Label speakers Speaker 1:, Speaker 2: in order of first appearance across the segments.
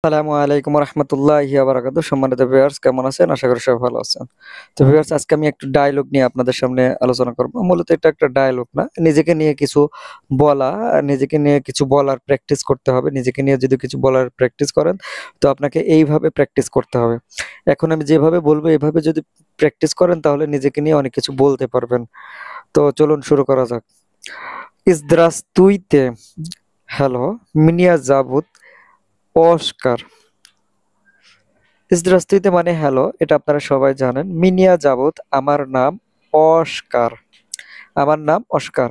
Speaker 1: আসসালামু আলাইকুম রহমতুল্লাহি ওয়া বারাকাতুহু। সম্মানিত ভিউয়ার্স, কেমন আছেন? আশা করি সবাই ভালো আছেন। তো ভিউয়ার্স, আজকে আমি একটু ডায়ালগ নিয়ে আপনাদের সামনে আলোচনা করব। মূলত এটা একটা ডায়ালগ না, নিজেকে নিয়ে কিছু বলা, নিজেকে নিয়ে কিছু বলার প্র্যাকটিস করতে হবে। নিজেকে নিয়ে যদি কিছু বলার প্র্যাকটিস করেন, তো আপনাকে এইভাবে প্র্যাকটিস করতে হবে। এখন আমি যেভাবে বলবো এভাবে যদি প্র্যাকটিস করেন তাহলে নিজেকে নিয়ে অনেক কিছু বলতে পারবেন। তো চলুন শুরু করা যাক। Здравствуйте, হ্যালো, меня зовут অস্কার। Здравствуйте মানে হ্যালো, এটা আপনারা সবাই জানেন। মিনিয়া যাবত আমার নাম অস্কার। আমার নাম অস্কার।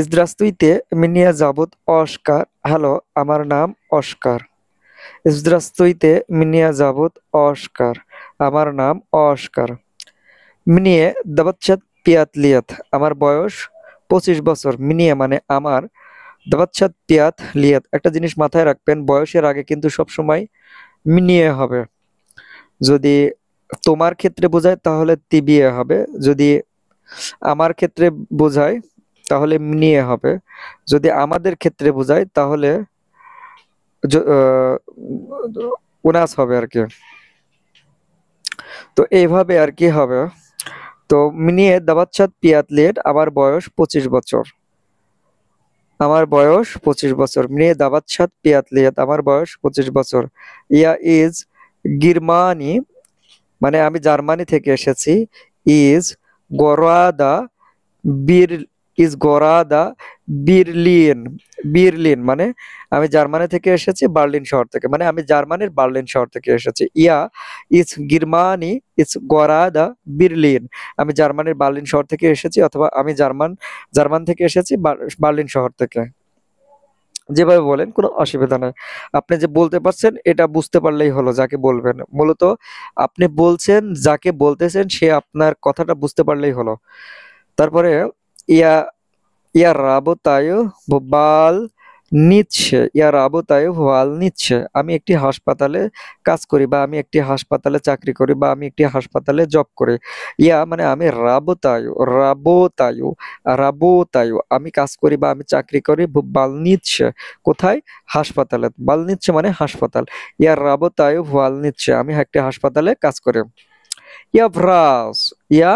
Speaker 1: Здравствуйте, меня зовут অস্কার। হ্যালো, আমার নাম অস্কার। Здравствуйте, меня зовут অস্কার। আমার নাম অস্কার। Мне 25 лет। আমার বয়স 25 বছর। Мне মানে আমার, 25 лет। একটা জিনিস মাথায় রাখবেন, বয়সের আগে কিন্তু সবসময় মিনিয়ে হবে। যদি তোমার ক্ষেত্রে বোঝায় তাহলে তিবিয়ে হবে, যদি আমার ক্ষেত্রে বোঝায় তাহলে নিয়ে হবে, যদি আমাদের ক্ষেত্রে বোঝায় তাহলে উনাস হবে আর কি। তো এইভাবে আর কি হবে। তো মিনিয়ে দাবাচ্ছাদ পিয়াতলেট, আমার বয়স 25 বছর। আমার বয়স 25 বছর। মিনিয়ে দাবাচ্ছাদ পিয়াতলেট, আমার বয়স 25 বছর। ইয়া ইজ গিরমানি মানে আমি জার্মানি থেকে এসেছি। ইজ গরাদা বির ইজ গরাদা বির্লিন। বির্লিন মানে আমি জার্মানি থেকে এসেছি, বার্লিন শহর থেকে, মানে আমি জার্মানির বার্লিন শহর থেকে এসেছি। ইয়া ইজ গিরমানি ইজ গরাদা বির্লিন, আমি জার্মানির বার্লিন শহর থেকে এসেছি, অথবা আমি জার্মান থেকে এসেছি বার্লিন শহর থেকে। যেভাবে বলেন কোনো অসুবিধা নাই। আপনি যে বলতে পারছেন এটা বুঝতে পারলেই হলো যাকে বলবেন। মূলত আপনি বলছেন, যাকে বলতেছেন সে আপনার কথাটা বুঝতে পারলেই হলো। তারপরে ইয়া ইয়া রাবতায়ু বাল নিচ্ছে, ইয়া রাবতায়ু বাল নিচ্ছে, আমি একটি হাসপাতালে কাজ করি, বা আমি একটি হাসপাতালে চাকরি করি, বা আমি একটি হাসপাতালে জব করি। ইয়া মানে আমি, রাবতায়ু রাবতায়ু রাবতায়ু আমি কাজ করি বা আমি চাকরি করি, বাল নিচ্ছে কোথায়? হাসপাতালে। বাল নিচ্ছে মানে হাসপাতাল। ইয়া রাবতায়ু বাল নিচ্ছে, আমি একটি হাসপাতালে কাজ করি। ইয়া ভ্রাস ইয়া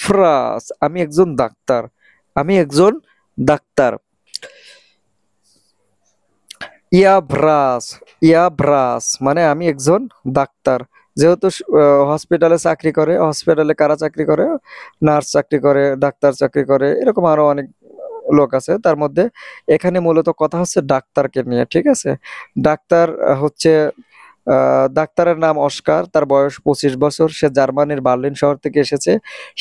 Speaker 1: ফ্রাস আমি একজন ডাক্তার। আমি একজন ডাক্তার। ইয়া ভ্রাস মানে আমি একজন ডাক্তার। যেহেতু হসপিটালে চাকরি করে, হসপিটালে কারা চাকরি করে? নার্স চাকরি করে, ডাক্তার চাকরি করে, এরকম আরো অনেক লোক আছে। তার মধ্যে এখানে মূলত কথা হচ্ছে ডাক্তারকে নিয়ে, ঠিক আছে? ডাক্তার হচ্ছে, ডাক্তারের নাম অস্কার, তার বয়স 25 বছর, সে জার্মানির বার্লিন শহর থেকে এসেছে,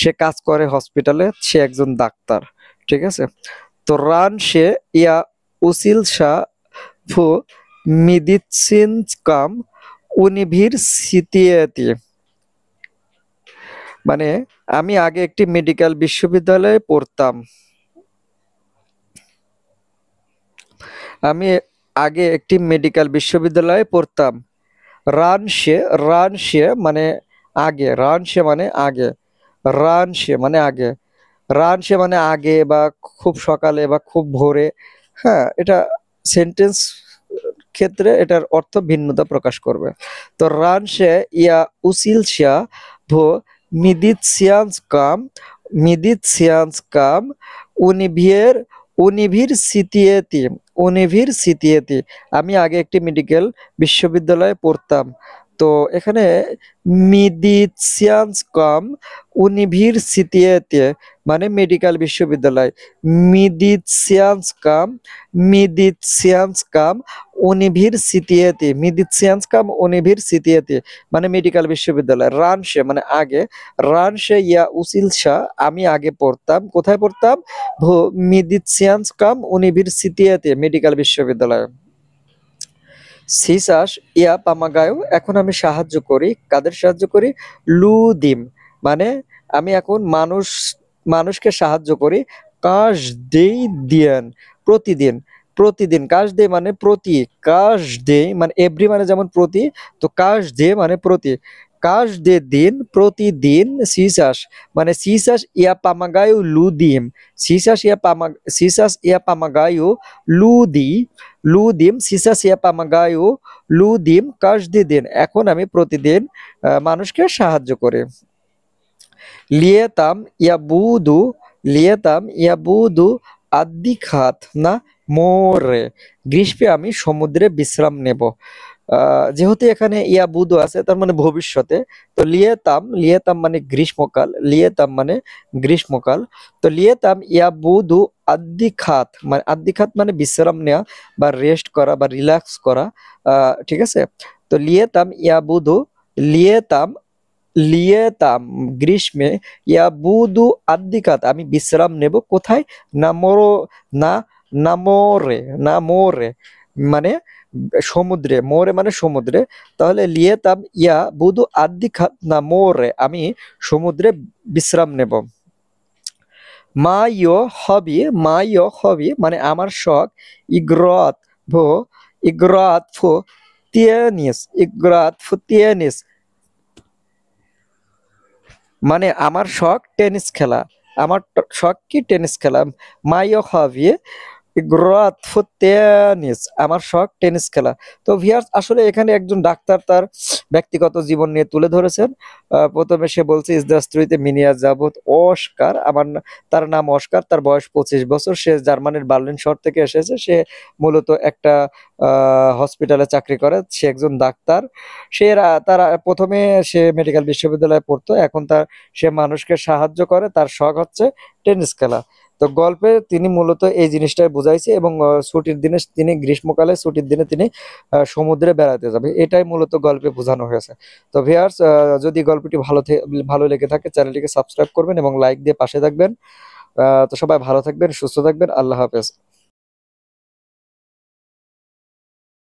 Speaker 1: সে কাজ করে হসপিটালে, সে একজন ডাক্তার, ঠিক আছে? তো রান সে ইয়া উসিল শাহ ফু মিদিৎসিনকাম ইউনিভার্সিটিতে, মানে আমি আগে একটি মেডিকেল বিশ্ববিদ্যালয়ে পড়তাম। আমি আগে একটি মেডিকেল বিশ্ববিদ্যালয়ে পড়তাম। রানশে রানশে মানে আগে, রানশে মানে আগে, রানশে মানে আগে, রানশে মানে আগে, বা খুব সকালে বা খুব ভোরে। হ্যাঁ, এটা সেন্টেন্স ক্ষেত্রে এটার অর্থ ভিন্নতা প্রকাশ করবে। তো রানশে ইয়া উসিলশা ভো মিদিৎসিয়ান্সকাম মিদিৎসিয়ান্সকাম উনিভিয়ের ইউনিভার্সিটিতে ইউনিভার্সিটিতে আমি আগে একটি মেডিকেল বিশ্ববিদ্যালয়ে পড়তাম। তো এখানে মিদিৎসিয়ান্সকাম ইউনিভার্সিটিতে মানে মেডিকেল বিশ্ববিদ্যালয়। মিদিৎসিয়ান্সকাম মিদিৎসিয়ান্সকাম ইউনিভার্সিটিতে মানে মেডিকেল বিশ্ববিদ্যালয়। রানশে মানে আগে, রানশে ইয়া উসিলশা আমি আগে পড়তাম, কোথায় পড়তাম? ভো মিদিৎসিয়ান্সকাম ইউনিভার্সিটিতে মেডিকেল বিশ্ববিদ্যালয়। সিসাস ইয়া পামাগায়ু এখন আমি সাহায্য করি, কাদের সাহায্য করি? লুদিম মানে আমি এখন মানুষকে সাহায্য করি। কাজ দেই দিয়ান প্রতিদিন, প্রতিদিন কাজ দে মানে প্রতি, কাজ দে মানে এভরি মানে যেমন প্রতি, তো কাজ দে মানে প্রতি। Каждый দিন প্রতিদিন sisas মানে sisas ia pamagayo ludim sisas ia pamagayo ludim sisas ia pamagayo ludim каждый দিন এখন আমি প্রতিদিন মানুষকে সাহায্য করি lietam iabudu আদ্দিখাত না মোরে গ্রীষ্মে আমি সমুদ্রে বিশ্রাম নেব যেহেতু এখানে ইয়াবুদু আছে তার মানে ভবিষ্যতে তো লিয়েতাম মানে গ্রীষ্মকাল তো লিয়েতাম ইয়াবুদু আদ্দিখাত মানে বিশ্রাম নেওয়া বা রেস্ট করা বা রিল্যাক্স করা ঠিক আছে তো লিয়েতাম গ্রীষ্মে ইয়াবুদু আদ্দিকাত আমি বিশ্রাম নেব কোথায় না নামোরে মানে সমুদ্রে মোরে মানে সমুদ্রে তাহলে ইয়াবুদু আদ্দিকাত নামোরে আমি সমুদ্রে বিশ্রাম নেব মাইও হবি মানে আমার শখ ইগ্রাত ফো তিয়ানিস মানে আমার শখ টেনিস খেলা আমার শখ কি টেনিস খেলা মাইও হবি টেনিস আমার শখ টেনিস খেলা তো ভিউয়ার্স আসলে এখানে একজন ডাক্তার তার ব্যক্তিগত জীবন নিয়ে তুলে ধরেছেন প্রথমে সে বলছে ইসদাস্ত্রীতে মিনিয়া যাবত অস্কার তার নাম অস্কার তার বয়স 25 বছর সে জার্মানির বার্লিন শহর থেকে এসেছে সে মূলত একটা হসপিটালে চাকরি করে সে একজন ডাক্তার তার প্রথমে সে মেডিকেল বিশ্ববিদ্যালয়ে পড়তো এখন সে মানুষকে সাহায্য করে তার শখ হচ্ছে টেনিস খেলা তো গল্পে তিনি মূলত এই জিনিসটাই বুঝাইছে এবং ছুটির দিনে তিনি গ্রীষ্মকালে ছুটির দিনে তিনি সমুদ্রে বেড়াতে যাবে এটাই মূলত গল্পে বোঝানো হয়েছে তো ভিউয়ার্স যদি গল্পটি ভালো লেগে থাকে চ্যানেলটিকে সাবস্ক্রাইব করবেন এবং লাইক দিয়ে পাশে থাকবেন তো সবাই ভালো থাকবেন সুস্থ থাকবেন আল্লাহ হাফেজ